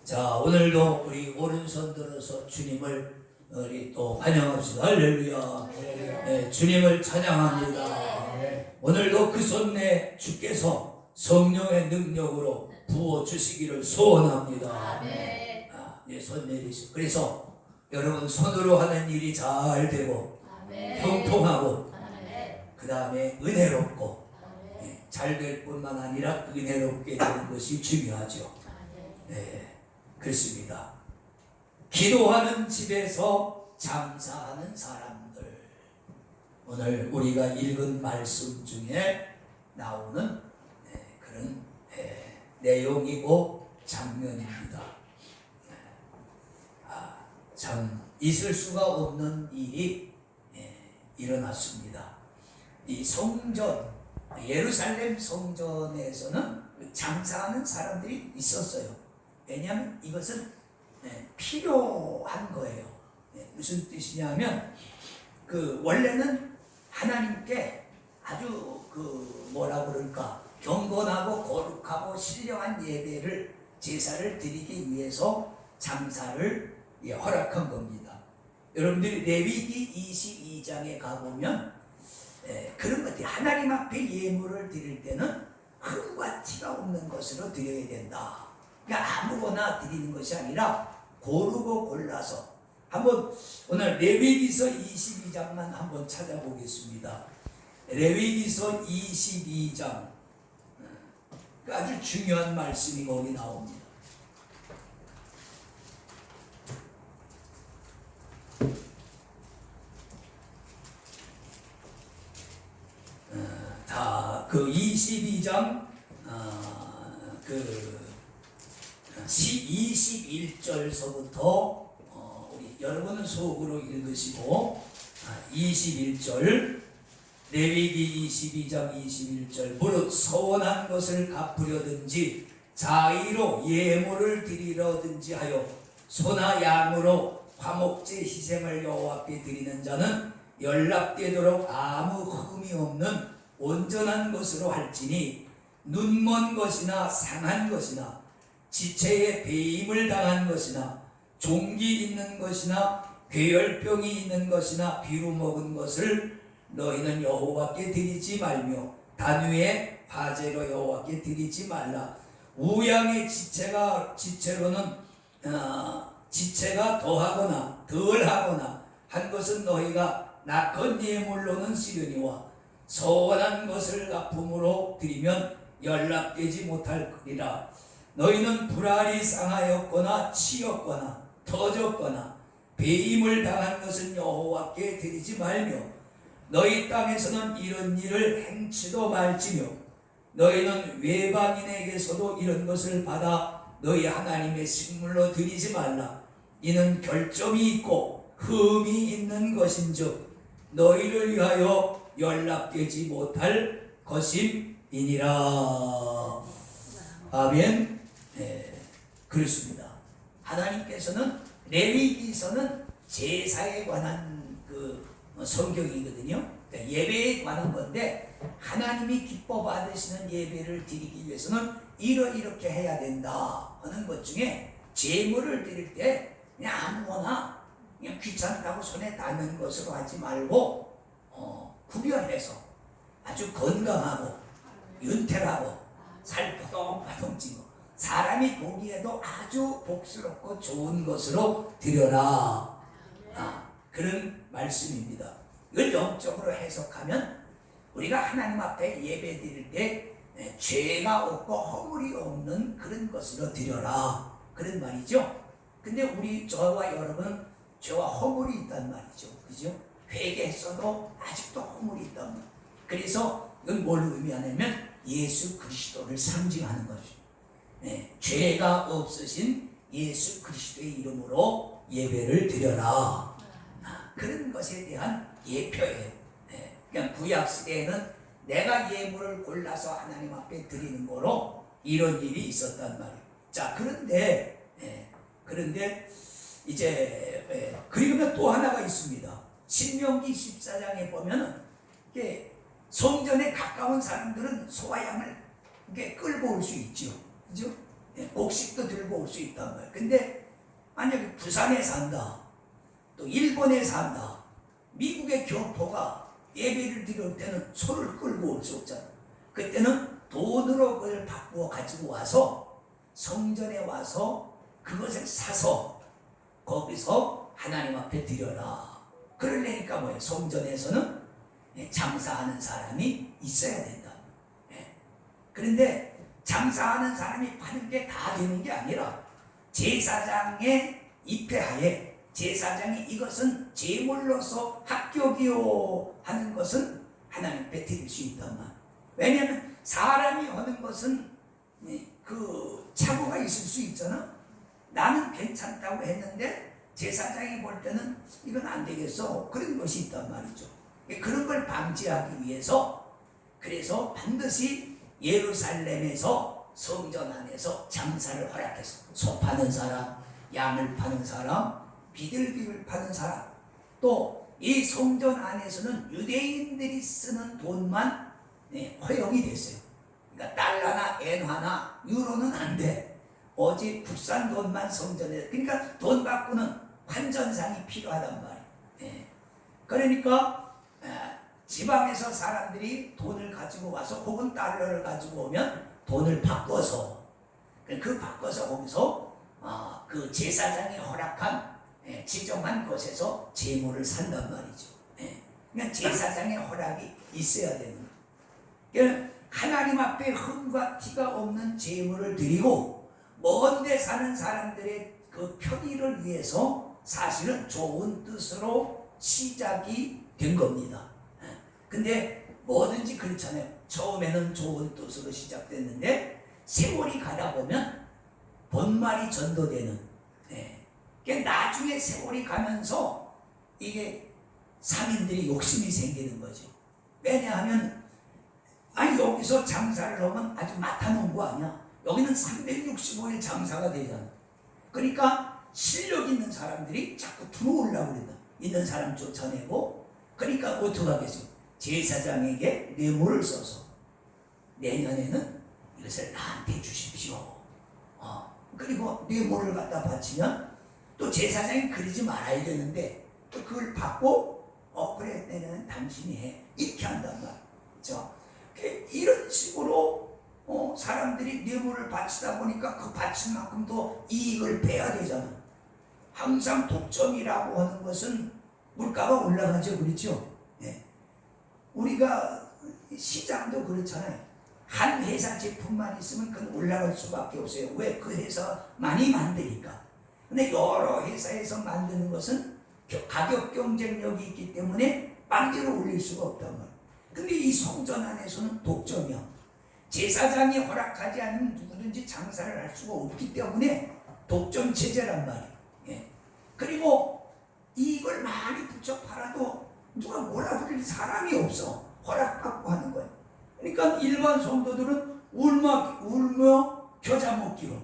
자, 오늘도 우리 오른손 들어서 주님을 우리 또 환영합시다. 할렐루야. 네, 주님을 찬양합니다. 오늘도 그 손에 주께서 성령의 능력으로 부어 주시기를 소원합니다. 손 내리시고, 그래서 여러분 손으로 하는 일이 잘 되고 형통하고 그 다음에 은혜롭고 잘 될 뿐만 아니라 은혜롭게 되는 것이 중요하죠. 네, 그렇습니다. 기도하는 집에서 장사하는 사람들, 오늘 우리가 읽은 말씀 중에 나오는 그런 내용이고 장면입니다. 참 있을 수가 없는 일이 일어났습니다. 이 성전, 예루살렘 성전에서는 장사하는 사람들이 있었어요. 왜냐하면 이것은 필요한 거예요. 무슨 뜻이냐면 원래는 하나님께 아주 뭐라 그럴까, 경건하고 거룩하고 신령한 예배를, 제사를 드리기 위해서 장사를 허락한 겁니다. 여러분들이 레위기 22장에 가보면 그런 것들이, 하나님 앞에 예물을 드릴 때는 흠과 티가 없는 것으로 드려야 된다. 그러니까 아무거나 드리는 것이 아니라 고르고 골라서. 한번 오늘 레위기서 22장만 한번 찾아보겠습니다. 레위기서 22장, 아주 중요한 말씀이 거기 나옵니다. 그 22장 21절서부터 우리 여러분은 속으로 읽으시고, 21절, 레위기 22장 21절, 무릇 서원한 것을 갚으려든지 자의로 예물을 드리려든지 하여 소나 양으로 화목제 희생을 여호와께 드리는 자는 연락되도록 아무 흠이 없는 온전한 것으로 할지니, 눈먼 것이나 상한 것이나 지체에 배임을 당한 것이나 종기 있는 것이나 괴혈병이 있는 것이나 비루 먹은 것을 너희는 여호와께 드리지 말며 단위의 화제로 여호와께 드리지 말라. 우양의 지체로는 지체가 더하거나 덜하거나 한 것은 너희가 낙헌 예물로는 쓰려니와 서원한 것을 납품으로 드리면 연락되지 못할 거리라. 너희는 불알이 상하였거나 치였거나 터졌거나 배임을 당한 것은 여호와께 드리지 말며 너희 땅에서는 이런 일을 행치도 말지며 너희는 외방인에게서도 이런 것을 받아 너희 하나님의 식물로 드리지 말라. 이는 결점이 있고 흠이 있는 것인즉 너희를 위하여 연락되지 못할 것임이니라. 아멘. 그렇습니다. 하나님께서는, 레위기서는 제사에 관한 성경이거든요. 예배에 관한 건데, 하나님이 기뻐 받으시는 예배를 드리기 위해서는 이렇게 해야 된다 하는 것 중에, 제물을 드릴 때 그냥 아무거나 그냥 귀찮다고 손에 닿는 것으로 하지 말고 구별해서 아주 건강하고 윤택하고 살 포동포동 찌고 사람이 보기에도 아주 복스럽고 좋은 것으로 드려라. 그런 말씀입니다. 이걸 영적으로 해석하면 우리가 하나님 앞에 예배 드릴 때 죄가 없고 허물이 없는 그런 것으로 드려라, 그런 말이죠. 근데 저와 여러분은 죄와 허물이 있단 말이죠. 그죠? 회개했어도 아직도 허물이 있단 말이에요. 그래서 이건 뭘 의미하냐면 예수 그리스도를 상징하는 거죠. 죄가 없으신 예수 그리스도의 이름으로 예배를 드려라. 그런 것에 대한 예표예요. 그냥 구약 시대에는 내가 예물을 골라서 하나님 앞에 드리는 거로 이런 일이 있었단 말이에요. 자, 그런데 이제 그리고 또 하나가 있습니다. 신명기 14장에 보면은 성전에 가까운 사람들은 소와 양을 끌고 올 수 있죠. 그죠? 곡식도 들고 올 수 있단 말이에요. 근데 만약에 부산에 산다, 또 일본에 산다, 미국의 교포가 예배를 드릴 때는 소를 끌고 올 수 없잖아. 그때는 돈으로 그걸 바꾸어 가지고 와서 성전에 와서 그것을 사서 거기서 하나님 앞에 드려라. 그러려니까 뭐예요? 성전에서는 장사하는 사람이 있어야 된다. 그런데 장사하는 사람이 파는 게 다 되는 게 아니라 제사장의 입회하에 제사장이 이것은 제물로서 합격이요 하는 것은 하나님 앞에 드릴 수 있단 말. 왜냐하면 사람이 하는 것은 그 착오가 있을 수 있잖아. 나는 괜찮다고 했는데 제사장이 볼 때는 이건 안 되겠어. 그런 것이 있단 말이죠. 그런 걸 방지하기 위해서 그래서 반드시 예루살렘에서 성전 안에서 장사를 허락해서 소 파는 사람, 양을 파는 사람, 비둘기를 파는 사람, 또 이 성전 안에서는 유대인들이 쓰는 돈만 허용이 됐어요. 그러니까 달러나 엔화나 유로는 안 돼. 오직 국산 돈만 성전에. 그러니까 돈 바꾸는 환전상이 필요하단 말이에요. 그러니까 지방에서 사람들이 돈을 가지고 와서 혹은 달러를 가지고 오면 돈을 바꿔서 그 바꿔서 거기서 그 제사장이 허락한 지정한 곳에서 제물을 산단 말이죠. 그러니까 제사장의 허락이 있어야 되는 거예요. 하나님 앞에 흠과 티가 없는 제물을 드리고 먼 데 사는 사람들의 그 편의를 위해서 사실은 좋은 뜻으로 시작이 된 겁니다. 근데 뭐든지 그렇잖아요. 처음에는 좋은 뜻으로 시작됐는데 세월이 가다 보면 본말이 전도되는. 그러니까 나중에 세월이 가면서 이게 상인들이 욕심이 생기는 거죠. 왜냐하면 여기서 장사를 하면 아주 맡아놓은 거 아니야. 여기는 365일 장사가 되잖아. 그러니까 실력 있는 사람들이 자꾸 들어오려고 그런다. 있는 사람 쫓아내고. 그러니까 어떻게 하겠어요? 제사장에게 뇌물을 써서 내년에는 이것을 나한테 주십시오. 그리고 뇌물을 갖다 바치면 또 제사장이 그러지 말아야 되는데 또 그걸 받고 그래 내년은 당신이 해. 이렇게 한단 말이죠. 이런 식으로 사람들이 뇌물을 바치다 보니까 그 바친 만큼도 이익을 빼야 되잖아. 항상 독점이라고 하는 것은 물가가 올라가죠. 그렇죠? 우리가 시장도 그렇잖아요. 한 회사 제품만 있으면 그건 올라갈 수밖에 없어요. 왜? 그 회사 많이 만드니까. 근데 여러 회사에서 만드는 것은 가격 경쟁력이 있기 때문에 빵대로 올릴 수가 없단 말이에요. 근데 이 성전 안에서는 독점이야. 제사장이 허락하지 않으면 누구든지 장사를 할 수가 없기 때문에 독점 체제란 말이에요. 그리고 이걸 많이 붙여 팔아도 누가 뭐라 그럴 사람이 없어. 허락받고 하는 거예요. 그러니까 일반 성도들은 울며 겨자 먹기로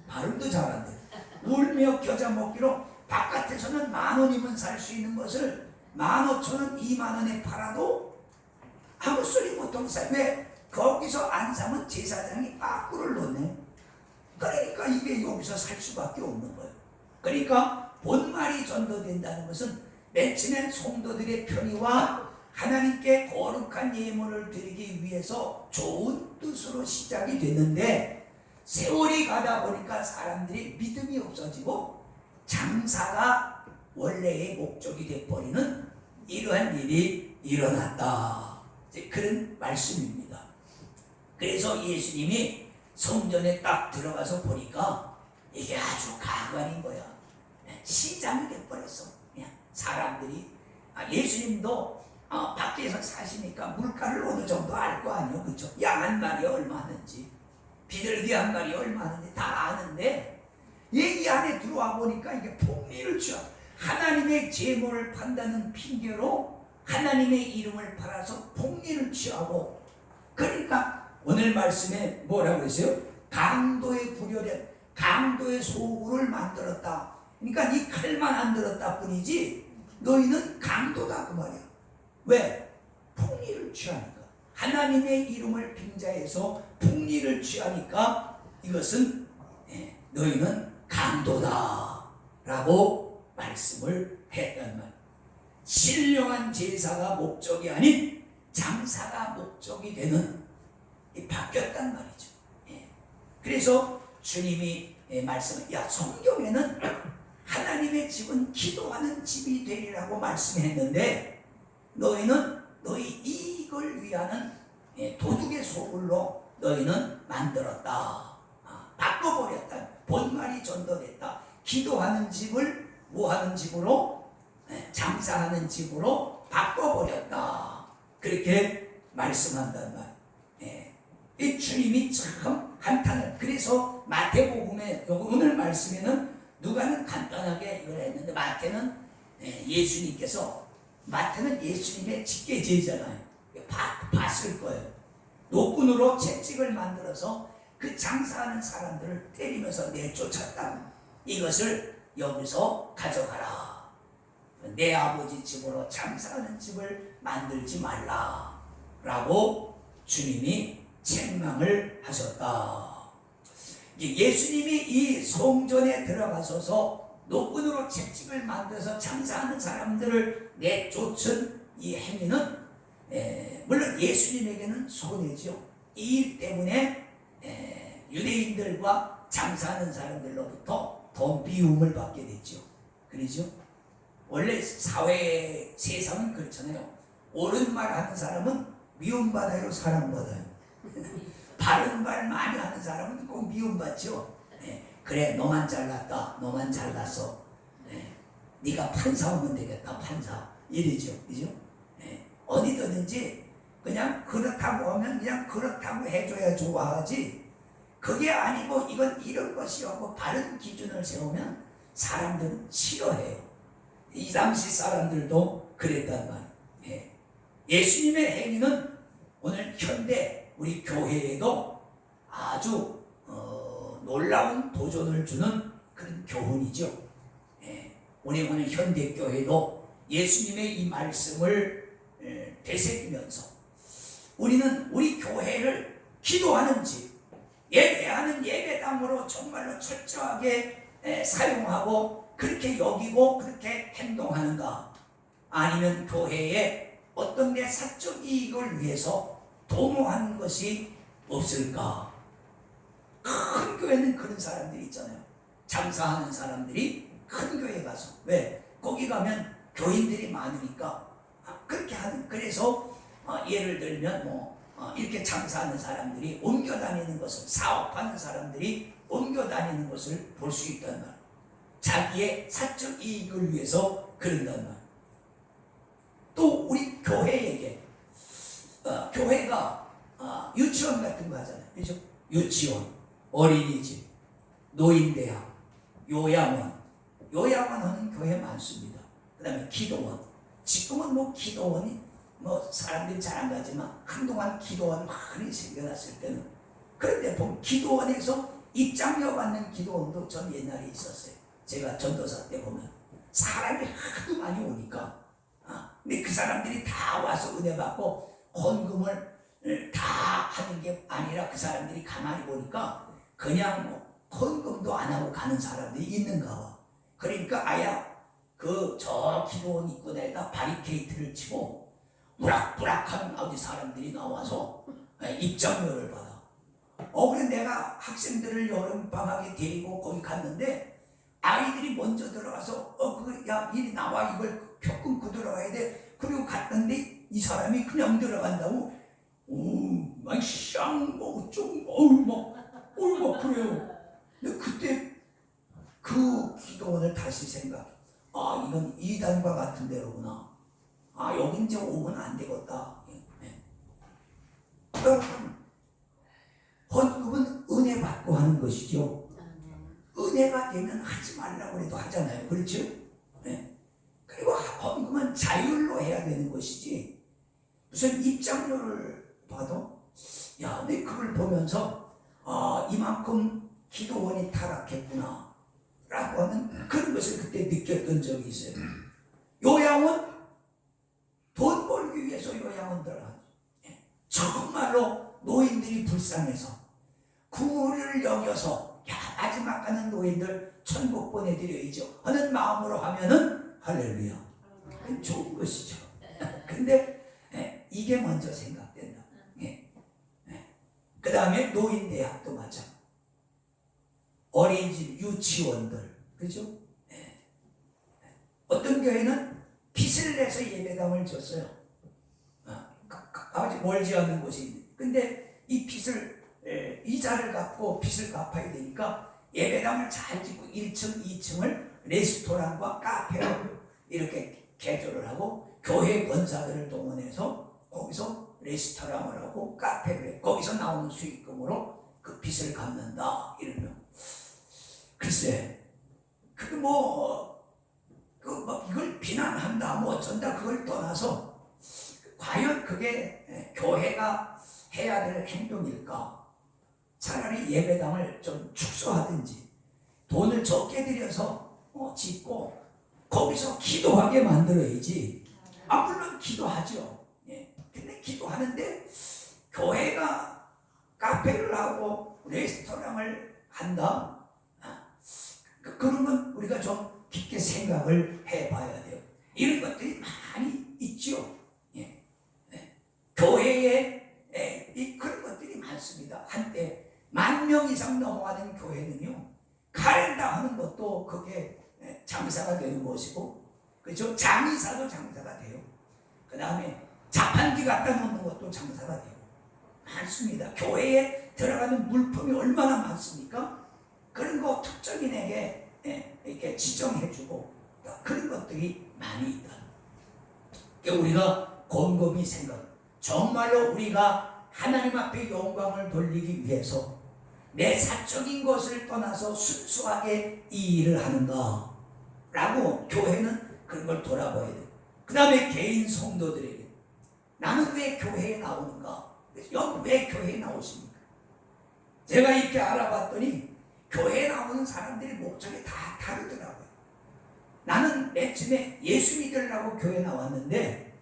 발음도 잘한대. 울며 겨자 먹기로 바깥에서는 10,000원이면 살 수 있는 것을 15,000원, 20,000원에 팔아도 아무 소리 못하고 사요. 왜? 거기서 안 사면 제사장이 빠꾸를 넣네. 그러니까 이게 여기서 살 수밖에 없는 거예요. 그러니까 본말이 전도된다는 것은 맨 처음엔 성도들의 편의와 하나님께 거룩한 예물을 드리기 위해서 좋은 뜻으로 시작이 됐는데 세월이 가다 보니까 사람들이 믿음이 없어지고 장사가 원래의 목적이 돼버리는 이러한 일이 일어났다. 이제 그런 말씀입니다. 그래서 예수님이 성전에 딱 들어가서 보니까 이게 아주 가관인 거야. 시장이 돼버렸어. 그냥 사람들이 예수님도 밖에서 사시니까 물가를 어느 정도 알 거 아니에요. 그렇죠? 양 한 마리 얼마 하는지 비둘기 한 마리 얼마 하는지 다 아는데 이 안에 들어와 보니까 이게 폭리를 취하 하나님의 제물을 판다는 핑계로 하나님의 이름을 팔아서 폭리를 취하고 그러니까 오늘 말씀에 뭐라고 했어요? 강도의 구려된 강도의 소굴을 만들었다. 그러니까 네 칼만 안 들었다 뿐이지 너희는 강도다 그 말이야. 왜? 폭리를 취하니까 하나님의 이름을 빙자해서 폭리를 취하니까 이것은 너희는 강도다 라고 말씀을 했단 말이에요. 신령한 제사가 목적이 아닌 장사가 목적이 되는 바뀌었단 말이죠. 그래서 주님이 말씀을 성경에는 하나님의 집은 기도하는 집이 되리라고 말씀했는데 너희는 너희 이익을 위하는 도둑의 소굴로 너희는 만들었다. 바꿔버렸다. 본말이 전도됐다. 기도하는 집을 뭐하는 집으로? 장사하는 집으로 바꿔버렸다. 그렇게 말씀한단 말이에요. 이 주님이 참 한탄을. 그래서 마태복음에 오늘 말씀에는 누가는 간단하게 이걸 했는데 마태는 예수님께서 마태는 예수님의 직계제잖아요. 봤을 거예요. 노끈으로 채찍을 만들어서 그 장사하는 사람들을 때리면서 내쫓았다. 이것을 여기서 가져가라. 내 아버지 집으로 장사하는 집을 만들지 말라 라고 주님이 책망을 하셨다. 예수님이 이 성전에 들어가셔서 노끈으로 채찍을 만들어서 장사하는 사람들을 내쫓은 이 행위는 물론 예수님에게는 손해죠. 이 일 때문에 유대인들과 장사하는 사람들로부터 더 미움을 받게 됐죠. 그러죠? 원래 사회 세상은 그렇잖아요. 옳은 말 하는 사람은 미움받아요, 사랑받아요? 바른 말 많이 하는 사람은 꼭 미움받죠. 그래, 너만 잘났다, 너만 잘났어. 네가 판사하면 되겠다, 판사. 이러죠, 그죠? 어디든지 그냥 그렇다고 하면 그냥 그렇다고 해줘야 좋아하지. 그게 아니고 이건 이런 것이라고 바른 기준을 세우면 사람들은 싫어해요. 이 당시 사람들도 그랬단 말이에요. 예수님의 행위는 오늘 현대 우리 교회에도 아주 놀라운 도전을 주는 그런 교훈이죠. 오늘 현대 교회도 예수님의 이 말씀을 되새기면서 우리는 우리 교회를 기도하는 집, 예배하는 예배당으로 정말로 철저하게 사용하고 그렇게 여기고 그렇게 행동하는가? 아니면 교회에 어떤 내 사적 이익을 위해서 도모하는 것이 없을까? 큰 교회는 그런 사람들이 있잖아요. 장사하는 사람들이 큰 교회 가서. 왜? 거기 가면 교인들이 많으니까 그렇게 하는. 그래서 예를 들면 이렇게 장사하는 사람들이 옮겨 다니는 것을, 사업하는 사람들이 옮겨 다니는 것을 볼 수 있단 말이에요. 자기의 사적 이익을 위해서 그런단 말이에요. 또 우리 교회에게 교회가 유치원 같은 거 하잖아요. 그렇죠? 유치원, 어린이집, 노인대학, 요양원 하는 교회 많습니다. 그 다음에 기도원. 지금은 기도원이 사람들이 잘 안 가지만 한동안 기도원 많이 생겨났을 때는, 그런데 보면 기도원에서 입장료 받는 기도원도 전 옛날에 있었어요. 제가 전도사 때 보면 사람이 하도 많이 오니까 근데 그 사람들이 다 와서 은혜 받고 헌금을 다 하는 게 아니라 그 사람들이 가만히 보니까 그냥 헌금도 안 하고 가는 사람들이 있는가 봐. 그러니까 아야 저 기도원 입구에다 바리케이트를 치고 부락부락하는 아주 사람들이 나와서 입장료를 받아. 그래 내가 학생들을 여름방학에 데리고 거기 갔는데 아이들이 먼저 들어가서 야 이리 나와, 이걸 표 끊고 들어가야 돼. 그리고 갔는데 이 사람이 그냥 들어간다고 막 막 그래요. 근데 그때 그 기도원을 다시 생각해. 이건 이단과 같은 데로구나. 여기 이제 오면 안 되겠다. 여러분, 헌금은 은혜 받고 하는 것이죠. 은혜가 되면 하지 말라고 해도 하잖아요. 그렇죠? 그리고 헌금은 자율로 해야 되는 것이지 무슨 입장료를 받아? 내 그걸 보면서 이만큼 기도원이 타락했구나 라고 하는 그런 것을 그때 느꼈던 적이 있어요. 요양원, 돈 벌기 위해서 요양원 들어가죠. 정말로 노인들이 불쌍해서 구를 여겨서 야 마지막 가는 노인들 천국 보내드려야죠 하는 마음으로 하면은 할렐루야 좋은 것이죠. 근데 이게 먼저 생각된다. 그 다음에 노인대학도 마찬가지, 어린이집 유치원들, 그죠? 어떤 교회는 빚을 내서 예배당을 줬어요. 아주 멀지 않은 곳인데, 근데 이 빚을 이자를 갚고 빚을 갚아야 되니까 예배당을 잘 짓고 1층, 2층을 레스토랑과 카페로 이렇게 개조를 하고 교회 권사들을 동원해서 거기서 레스토랑을 하고 카페를 해. 거기서 나오는 수익금으로 그 빚을 갚는다 이러면 글쎄 그게 이걸 비난한다 뭐 어쩐다 그걸 떠나서 과연 그게 교회가 해야 될 행동일까? 차라리 예배당을 좀 축소하든지 돈을 적게 들여서 짓고 거기서 기도하게 만들어야지. 물론 기도하죠. 근데 기도하는데 교회가 카페를 하고 레스토랑을 한다? 그러면 우리가 좀 깊게 생각을 해봐야 돼요. 이런 것들이 많이 있죠. 교회에 그런 것들이 많습니다. 한때 10,000명 이상 넘어가는 교회는요, 카렌다 하는 것도 그게 장사가 되는 것이고, 그렇죠? 장의사도 장사가 돼요. 그 다음에 자판기 갖다 놓는 것도 장사가 돼요. 많습니다. 교회에 들어가는 물품이 얼마나 많습니까? 그런 거 특정인에게 이렇게 지정해주고 그런 것들이 많이 있다. 우리가 곰곰이 정말로 우리가 하나님 앞에 영광을 돌리기 위해서 내 사적인 것을 떠나서 순수하게 이 일을 하는가 라고 교회는 그런 걸 돌아봐야 돼요. 그 다음에 개인 성도들에게 나는 왜 교회에 나오는가? 여기 왜 교회에 나오십니까? 제가 이렇게 알아봤더니 교회에 나오는 사람들의 목적이 다 다르더라고요. 나는 맨 처음에 예수 믿으려고 교회 나왔는데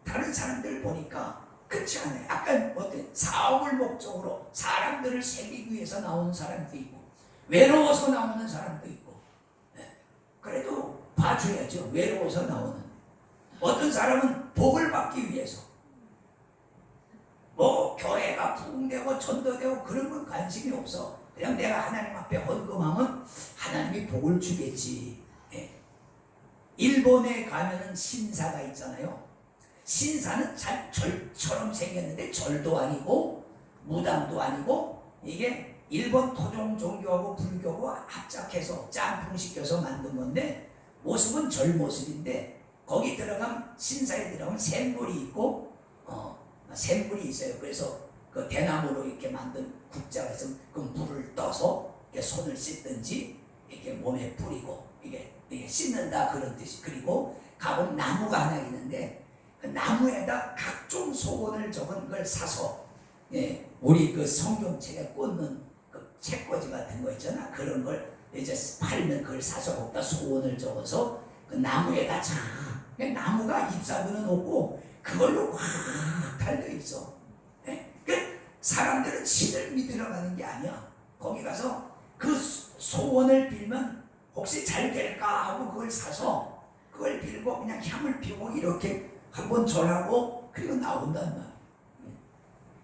다른 사람들 보니까 그렇지 않아요. 약간 사업을 목적으로 사람들을 살리기 위해서 나오는 사람도 있고 외로워서 나오는 사람도 있고 그래도 봐줘야죠. 외로워서 나오는 어떤 사람은 복을 받기 위해서 교회가 부흥되고 전도되고 그런 건 관심이 없어. 그냥 내가 하나님 앞에 헌금하면 하나님이 복을 주겠지. 일본에 가면은 신사가 있잖아요. 신사는 절처럼 생겼는데 절도 아니고 무당도 아니고 이게 일본 토종 종교하고 불교하고 합작해서 짬뽕시켜서 만든 건데 모습은 절 모습인데 거기 들어가면 신사에 들어가면 샘물이 있고 샘물이 있어요. 그래서 그 대나무로 이렇게 만든 국자가 있으면 그 물을 떠서 이렇게 손을 씻든지 이렇게 몸에 뿌리고 이게 씻는다 그런 뜻이. 그리고 가본 나무가 하나 있는데 그 나무에다 각종 소원을 적은 걸 사서 우리 그 성경책에 꽂는 그 책꽂이 같은 거 있잖아. 그런 걸 이제 팔면 그걸 사서 거기다 소원을 적어서 그 나무에다 나무가 잎사귀는 없고 그걸로 확 달려 있어. 그 사람들은 신을 믿으러 가는 게 아니야. 거기 가서 그 소원을 빌면 혹시 잘 될까 하고 그걸 사서 그걸 빌고 그냥 향을 피우고 이렇게 한번 절하고 그리고 나온단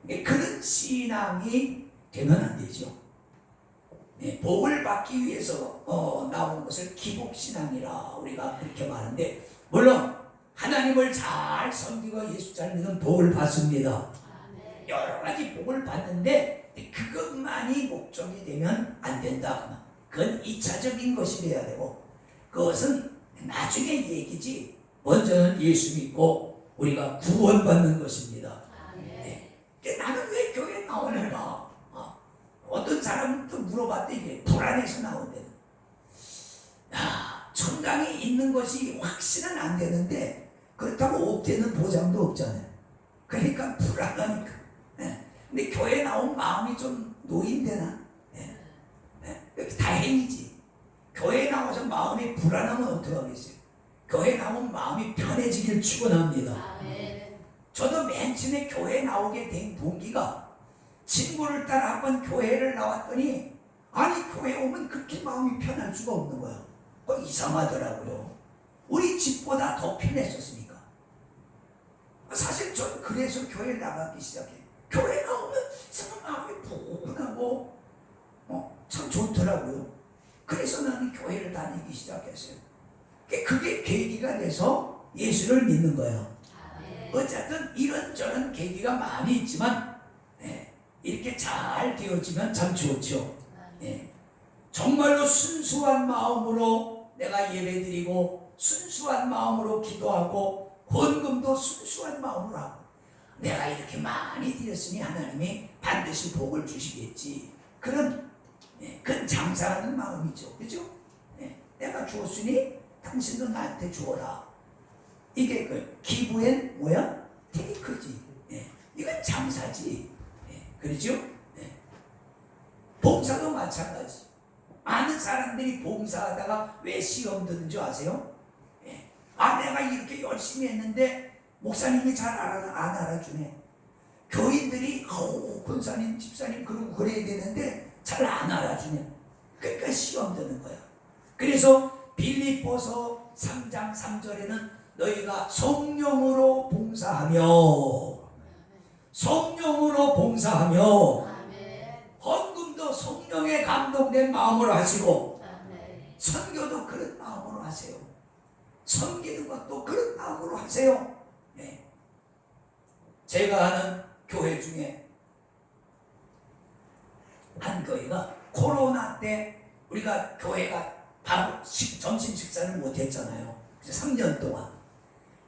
말이야. 그런 신앙이 되면 안 되죠. 복을 받기 위해서 나오는 것을 기복신앙이라 우리가 그렇게 말하는데 물론 하나님을 잘 섬기고 예수 잘 믿으면 복을 받습니다. 여러 가지 복을 받는데 그것만이 목적이 되면 안 된다. 그건 2차적인 것이 돼야 되고 그것은 나중에 얘기지. 먼저는 예수 믿고 우리가 구원받는 것입니다. 나는 왜 교회에 나오는가? 어떤 사람은 또 물어봤더니 불안해서 나온대. 천당에 있는 것이 확신은 안 되는데 그렇다고 없대는 보장도 없잖아요. 그러니까 불안하니까. 근데 교회 나온 마음이 좀 노인되나? 다행이지. 교회 나와서 마음이 불안하면 어떡하겠어요? 교회 나온 마음이 편해지길 축원합니다. 저도 맨 처음에 교회 나오게 된 동기가 친구를 따라 한번 교회를 나왔더니 아니 교회 오면 그렇게 마음이 편할 수가 없는 거야. 이상하더라고요. 우리 집보다 더 편했었으니까. 사실 전 그래서 교회를 나가기 시작해. 교회 나오면 참 마음이 포근하고 참 좋더라고요. 그래서 나는 교회를 다니기 시작했어요. 그게 계기가 돼서 예수를 믿는 거예요. 어쨌든 이런저런 계기가 많이 있지만 이렇게 잘 되어지면 참 좋죠. 정말로 순수한 마음으로 내가 예배드리고 순수한 마음으로 기도하고 헌금도 순수한 마음으로 하고 내가 이렇게 많이 드렸으니 하나님이 반드시 복을 주시겠지. 그런 장사하는 마음이죠. 그죠? 내가 주었으니 당신도 나한테 주어라. 이게 그 기부엔 뭐야? 테이크지. 이건 장사지. 그렇죠? 봉사도 마찬가지. 많은 사람들이 봉사하다가 왜 시험 드는 줄 아세요? 내가 이렇게 열심히 했는데 목사님이 잘 안 알아주네. 교인들이 권사님, 집사님 그러고 그래야 되는데 잘 안 알아주네. 그러니까 시험 드는 거야. 그래서 빌립보서 3장 3절에는 너희가 성령으로 봉사하며 헌금도 성령에 감동된 마음으로 하시고 선교도 그런 마음으로 하세요. 섬기는 것도 그런 마음으로 하세요. 제가 아는 교회 중에 한 교회가 코로나 때 우리가 교회가 점심 식사를 못했잖아요. 3년 동안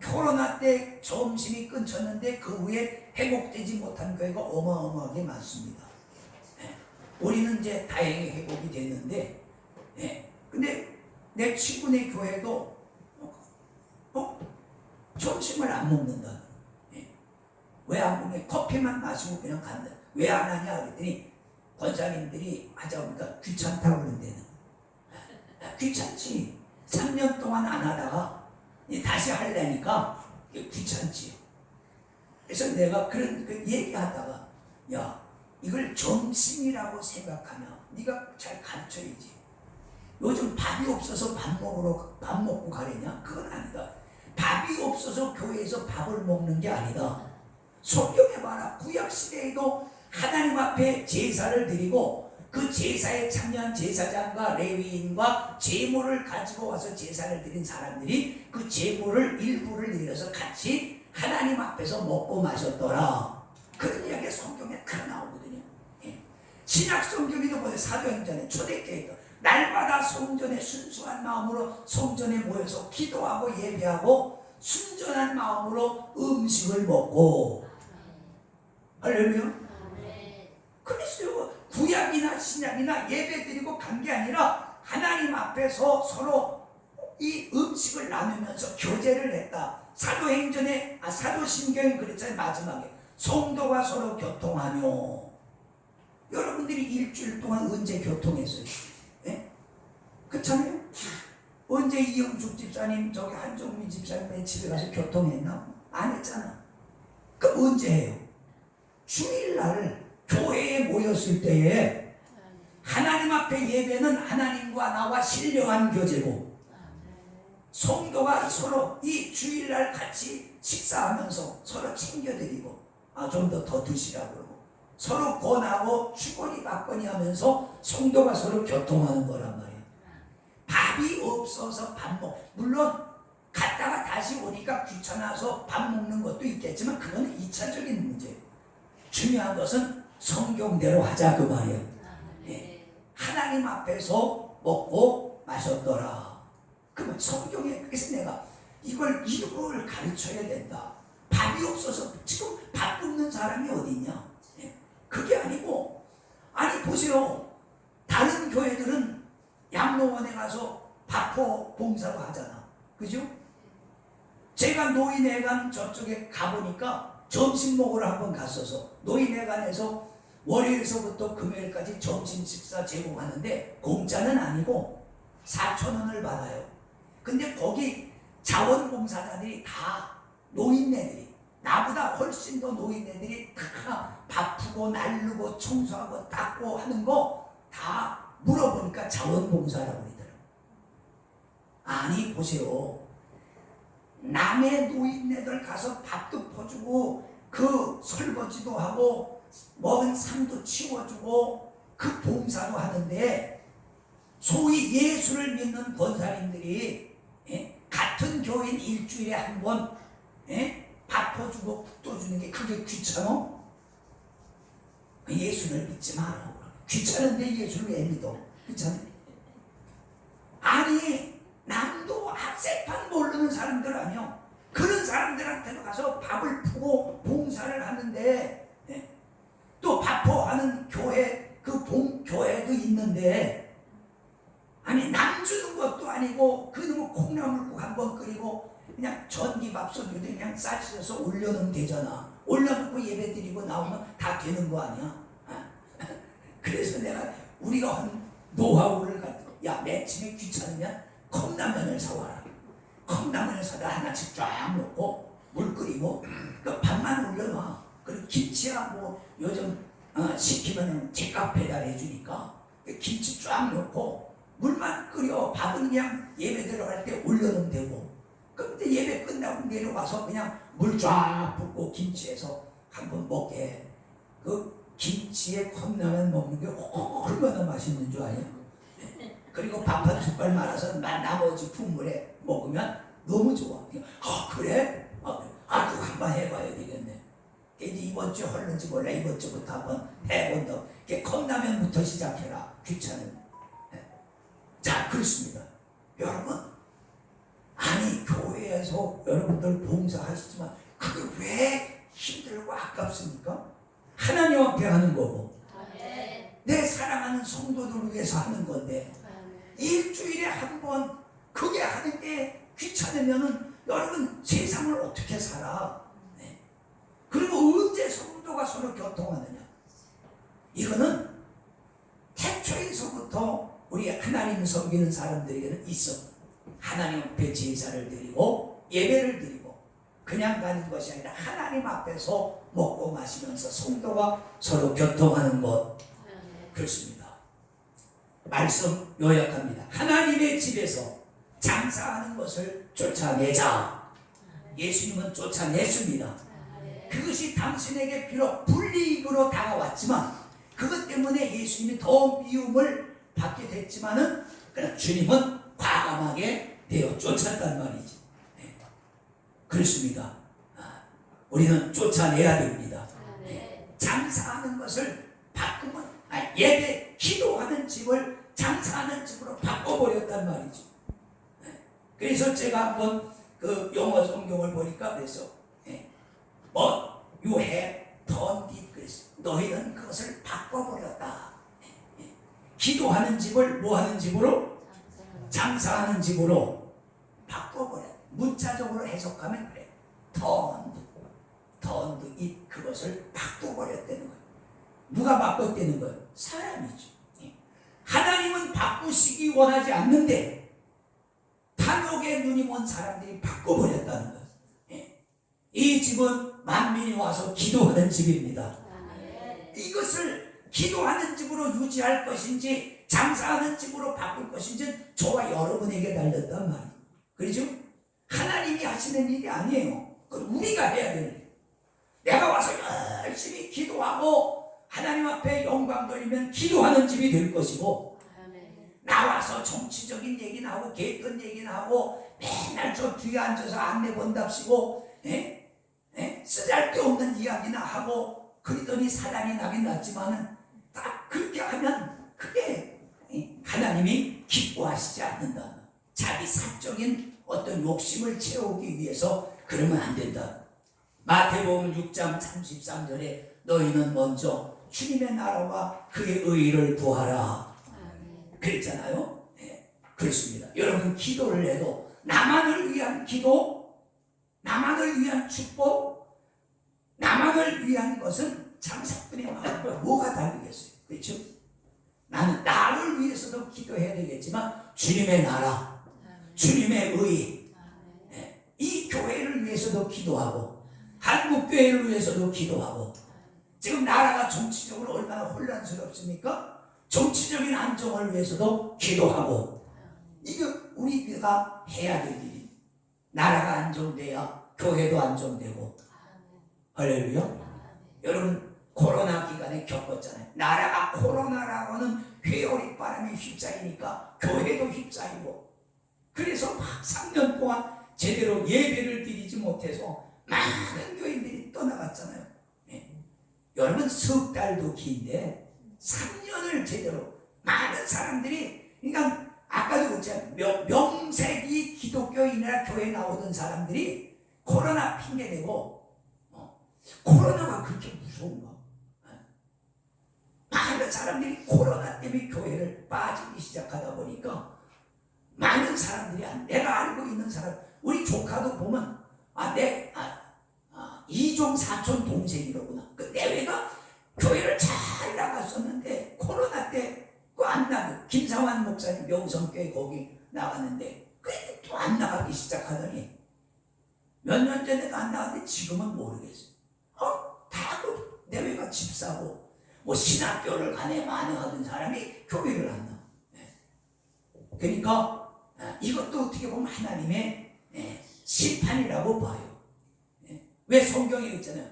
코로나 때 점심이 끊겼는데 그 후에 회복되지 못한 교회가 어마어마하게 많습니다. 우리는 이제 다행히 회복이 됐는데, 근데 내 친구네 교회도 점심을 안 먹는다. 왜 안 먹냐? 커피만 마시고 그냥 간다. 왜 안 하냐? 그랬더니 권사님들이 하자보니까 귀찮다고 그런대는. 귀찮지. 3년 동안 안 하다가 다시 하려니까 귀찮지. 그래서 내가 그런 얘기하다가 야 이걸 점심이라고 생각하면 네가 잘 가르쳐야지. 요즘 밥이 없어서 밥 먹고 가려냐? 그건 아니다. 밥이 없어서 교회에서 밥을 먹는 게 아니다. 성경에 봐라. 구약시대에도 하나님 앞에 제사를 드리고 그 제사에 참여한 제사장과 레위인과 제물을 가지고 와서 제사를 드린 사람들이 그 제물을 일부를 내려서 같이 하나님 앞에서 먹고 마셨더라. 그런 이야기가 성경에 다 나오거든요. 신약 성경에도 보세요. 사도행전에 초대교회도 날마다 성전에 순수한 마음으로 성전에 모여서 기도하고 예배하고 순전한 마음으로 음식을 먹고 할렐루야. 그래서 구약이나 신약이나 예배드리고 간 게 아니라 하나님 앞에서 서로 이 음식을 나누면서 교제를 했다. 사도신경이 그랬잖아요. 마지막에 성도가 서로 교통하며. 여러분들이 일주일 동안 언제 교통했어요? 그렇잖아요? 언제 이영숙 집사님 저기 한종민 집사님의 집에 가서 교통했나? 안 했잖아. 그럼 언제 해요? 주일날 교회에 모였을 때에 하나님 앞에 예배는 하나님과 나와 신령한 교제고 성도가 서로 이 주일날 같이 식사하면서 서로 챙겨드리고 좀 더 드시라고 그러고 서로 권하고 주거니 받거니 하면서 성도가 서로 교통하는 거란 말이에요. 밥이 없어서 물론 갔다가 다시 오니까 귀찮아서 밥 먹는 것도 있겠지만 그건 2차적인 문제예요. 중요한 것은 성경대로 하자 그 말이에요. 하나님 앞에서 먹고 마셨더라. 그러면 성경에 그래서 내가 이걸 가르쳐야 된다. 밥이 없어서 지금 밥 굶는 사람이 어디 있냐? 그게 아니고 보세요. 다른 교회들은 양로원에 가서 밥포 봉사도 하잖아. 그죠? 제가 노인회관 저쪽에 가보니까 점심 먹으러 한번 갔어서 노인회관에서 월요일서부터 금요일까지 점심 식사 제공하는데 공짜는 아니고 4,000원을 받아요. 근데 거기 자원봉사자들이 다 노인네들이 나보다 훨씬 더 노인네들이 다 바쁘고 날르고 청소하고 닦고 하는 거 다 물어보니까 자원봉사라고 그러더라고요. 아니 보세요. 남의 노인네들 가서 밥도 퍼주고 그 설거지도 하고 먹은 상도 치워주고 그 봉사도 하는데 소위 예수를 믿는 권사님들이 같은 교인 일주일에 한 번 밥 퍼주고 국도 주는 게 그게 귀찮아? 예수를 믿지 마라. 귀찮은데 예수를 왜 믿어? 귀찮아? 아니 남도 악세판 모르는 사람들 아니요. 그런 사람들한테도 가서 밥을 푸고 봉사를 하는데 또 밥포하는 교회 교회도 있는데 아니 남 주는 것도 아니고 그놈의 콩나물국 한번 끓이고 그냥 전기밥솥 위에 그냥 쌀 씻어서 올려놓으면 되잖아. 올려놓고 예배 드리고 나오면 다 되는 거 아니야? 그래서 내가 우리가 한 노하우를 가지고 야 매침에 귀찮으면 컵라면을 사와라. 컵라면을 사다 하나씩 쫙 놓고 물 끓이고 그 밥만 올려놔. 그리고 김치야 뭐 요즘 시키면 제값 배달해 주니까 김치 쫙 넣고 물만 끓여. 밥은 그냥 예배 들어갈 때 올려놓으면 되고 근데 예배 끝나고 내려와서 그냥 물 쫙 붓고 김치에서 한번 먹게. 그 김치에 컵라면 먹는 게 얼마나 맛있는 줄 아냐? 그리고 밥 한 숟갈 말아서 나머지 국물에 먹으면 너무 좋아. 그래? 그거 한번 해봐야 되겠네. 이제 이번 주 할는지 몰라. 이번 주부터 한번 해본다. 컵라면부터 시작해라. 귀찮은. 자, 그렇습니다. 여러분, 아니 교회에서 여러분들 봉사하시지만 그게 왜 힘들고 아깝습니까? 하나님 앞에 하는 거고 내 사랑하는 성도들을 위해서 하는 건데 일주일에 한 번 그게 하는 게 귀찮으면은 여러분 세상을 어떻게 살아? 그리고 언제 성도가 서로 교통하느냐? 이거는 태초에서부터 우리 하나님 섬기는 사람들에게는 있어. 하나님 앞에 제사를 드리고 예배를 드리고 그냥 가는 것이 아니라 하나님 앞에서 먹고 마시면서 성도가 서로 교통하는 것. 그렇습니다. 말씀 요약합니다. 하나님의 집에서 장사하는 것을 쫓아내자. 예수님은 쫓아냈습니다. 그것이 당신에게 비록 불이익으로 다가왔지만 그것 때문에 예수님이 더 미움을 받게 됐지만은 그러나 주님은 과감하게 내어 쫓았단 말이지. 그렇습니다. 우리는 쫓아내야 됩니다. 장사하는 것을 바꾸면 예배 기도하는 집을 장사하는 집으로 바꿔버렸단 말이죠. 그래서 제가 한번 그 영어 성경을 보니까 그래서 you have turned it. 그래서 너희는 그것을 바꿔버렸다. 기도하는 집을 뭐 하는 집으로? 장사하는 집으로 바꿔버렸다. 문자적으로 해석하면 그래. turned it. 그것을 바꿔버렸다는 거예요. 누가 바꿨다는 거예요? 사람이죠. 하나님은 바꾸시기 원하지 않는데 탐욕의 눈이 먼 사람들이 바꿔버렸다는 거예요. 이 집은 만민이 와서 기도하는 집입니다. 이것을 기도하는 집으로 유지할 것인지 장사하는 집으로 바꿀 것인지 저와 여러분에게 달렸단 말이에요. 그렇죠? 하나님이 하시는 일이 아니에요. 그건 우리가 해야 되는 일이에요. 내가 와서 열심히 기도하고 하나님 앞에 영광 돌리면 기도하는 집이 될 것이고 나와서 정치적인 얘기나 하고 개건 얘기나 하고 맨날 저 뒤에 앉아서 안내 본답시고 쓰잘데없는 이야기나 하고 그러더니 사단이 나긴 났지만은 딱 그렇게 하면 그게 하나님이 기뻐하시지 않는다. 자기 사적인 어떤 욕심을 채우기 위해서 그러면 안 된다. 마태복음 6장 33절에 너희는 먼저 주님의 나라와 그의 의를 구하라 그랬잖아요. 그렇습니다. 여러분 기도를 해도 나만을 위한 기도, 나만을 위한 축복, 나만을 위한 것은 장사꾼의 마음과 뭐가 다르겠어요? 그렇죠? 나는 나를 위해서도 기도해야 되겠지만 주님의 나라, 주님의 의, 이 교회를 위해서도 기도하고 한국 교회를 위해서도 기도하고, 지금 나라가 정치적으로 얼마나 혼란스럽습니까? 정치적인 안정을 위해서도 기도하고, 이게 우리가 해야 될 일이. 나라가 안정돼야 교회도 안정되고. 할렐루야. 여러분 코로나 기간에 겪었잖아요. 나라가 코로나라고는 회오리 바람에 휩싸이니까 교회도 휩싸이고, 그래서 막 3년 동안 제대로 예배를 드리지 못해서 많은 교인들이 떠나갔잖아요. 네. 여러분 석 달도 긴데 3년을 제대로 많은 사람들이, 그러니까 아까도 그랬잖아요. 명색이 기독교인이나 교회 나오던 사람들이 코로나 핑계대고, 코로나가 그렇게 무서운가? 많은 사람들이 코로나 때문에 교회를 빠지기 시작하다 보니까 많은 사람들이, 내가 알고 있는 사람, 우리 조카도 보면 이종 사촌 동생이로구나. 그 내외가 교회를 잘 나갔었는데 코로나 때 그 안 나고, 김상환 목사님 명성교회 거기 나갔는데 그래도 또 안 나가기 시작하더니 몇 년 전에도 안 나갔는데 지금은 모르겠어요. 다 그 내외가 집사고 뭐 신학교를 간에 만회하던 사람이 교회를 안 나와. 그러니까 이것도 어떻게 보면 하나님의 심판이라고 봐요. 왜 성경에 있잖아요.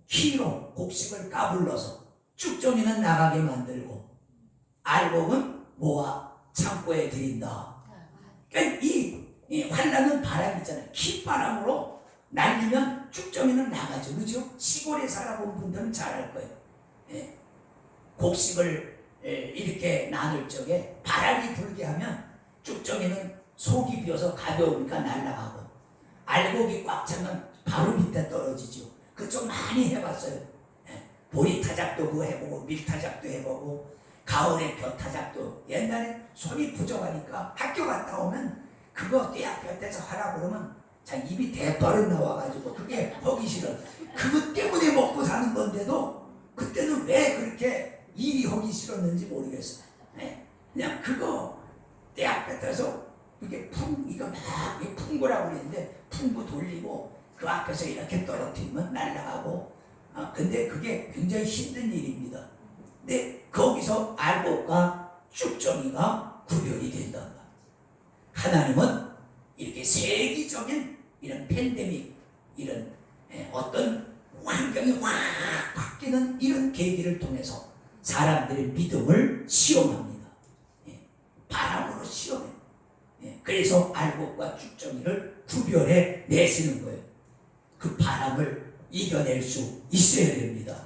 키로 곡식을 까불러서 쭉정이는 나가게 만들고 알곡은 모아 창고에 들인다. 그러니까 이 환란은 바람이잖아요. 킥바람으로 날리면 쭉정이는 나가죠. 그렇죠? 시골에 살아본 분들은 잘 알 거예요. 곡식을 이렇게 나눌 적에 바람이 불게 하면 쭉정이는 속이 비어서 가벼우니까 날아가고, 알곡이 꽉 차면 바로 밑에 떨어지죠. 그거 좀 많이 해봤어요. 보리타작도 그거 해보고 밀타작도 해보고, 가을에 벼타작도. 옛날에 손이 부족하니까 학교 갔다 오면 그거 떼약볕에서 하라고 그러면 자 입이 대빠른 나와가지고 그게 보기 싫어. 그것 때문에 먹고 사는 건데도 그때는 왜 그렇게 일이 하기 싫었는지 모르겠어요. 그냥 그거 떼약볕에서 이게 이거 막 풍구라고 그랬는데 풍구 돌리고 그 앞에서 이렇게 떨어뜨리면 날아가고, 근데 그게 굉장히 힘든 일입니다. 근데 거기서 알곡과 쭉정이가 구별이 된다. 하나님은 이렇게 세계적인 이런 팬데믹, 이런 어떤 환경이 확 바뀌는 이런 계기를 통해서 사람들의 믿음을 시험합니다. 바람으로 시험해. 그래서 알곡과 쭉정이를 구별해 내시는 거예요. 그 바람을 이겨낼 수 있어야 됩니다.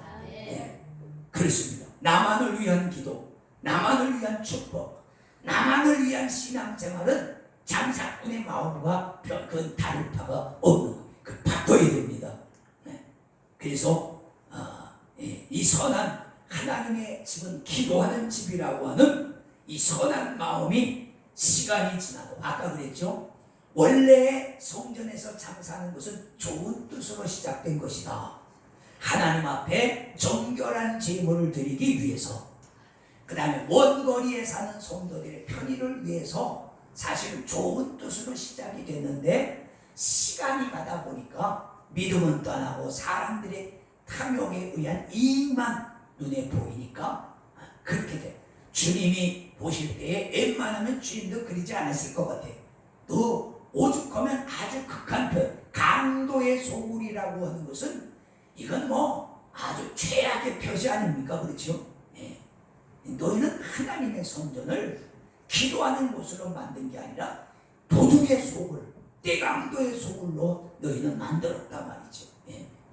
그렇습니다. 나만을 위한 기도, 나만을 위한 축복, 나만을 위한 신앙생활은 장사꾼의 마음과 그 다를 바가 없는, 그 바꿔야 됩니다. 그래서 이 선한 하나님의 집은 기도하는 집이라고 하는 이 선한 마음이 시간이 지나도, 아까 그랬죠? 원래 성전에서 장사하는 것은 좋은 뜻으로 시작된 것이다. 하나님 앞에 정결한 제물을 드리기 위해서, 그 다음에 원거리에 사는 성도들의 편의를 위해서 사실은 좋은 뜻으로 시작이 됐는데, 시간이 가다 보니까 믿음은 떠나고 사람들의 탐욕에 의한 이익만 눈에 보이니까 그렇게 돼. 주님이 보실 때에 웬만하면 주님도 그리지 않았을 것 같아요. 또 오죽하면 아주 극한 편, 강도의 소굴이라고 하는 것은 이건 뭐 아주 최악의 표시 아닙니까? 그렇죠? 너희는 하나님의 성전을 기도하는 곳으로 만든 게 아니라 도둑의 소굴, 대강도의 소굴로 너희는 만들었다 말이죠.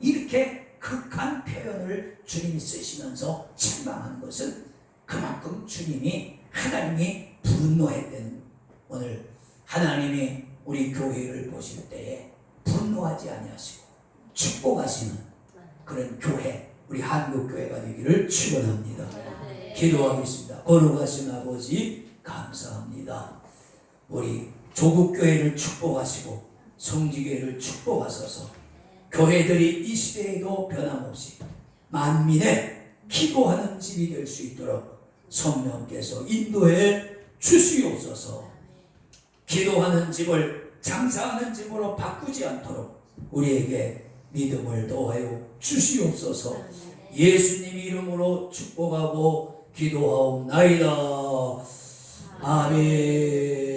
이렇게 극한 표현을 주님이 쓰시면서 책망하는 것은 그만큼 주님이, 하나님이 분노했다는, 오늘 하나님이 우리 교회를 보실 때에 분노하지 아니하시고 축복하시는 그런 교회, 우리 한국교회가 되기를 축원합니다. 기도하겠습니다. 거룩하신 아버지 감사합니다. 우리 조국교회를 축복하시고 성지교회를 축복하소서. 교회들이 이 시대에도 변함없이 만민의 기도하는 집이 될 수 있도록 성령께서 인도해 주시옵소서. 기도하는 집을 장사하는 집으로 바꾸지 않도록 우리에게 믿음을 더하여 주시옵소서. 예수님 이름으로 축복하고 기도하옵나이다. 아멘.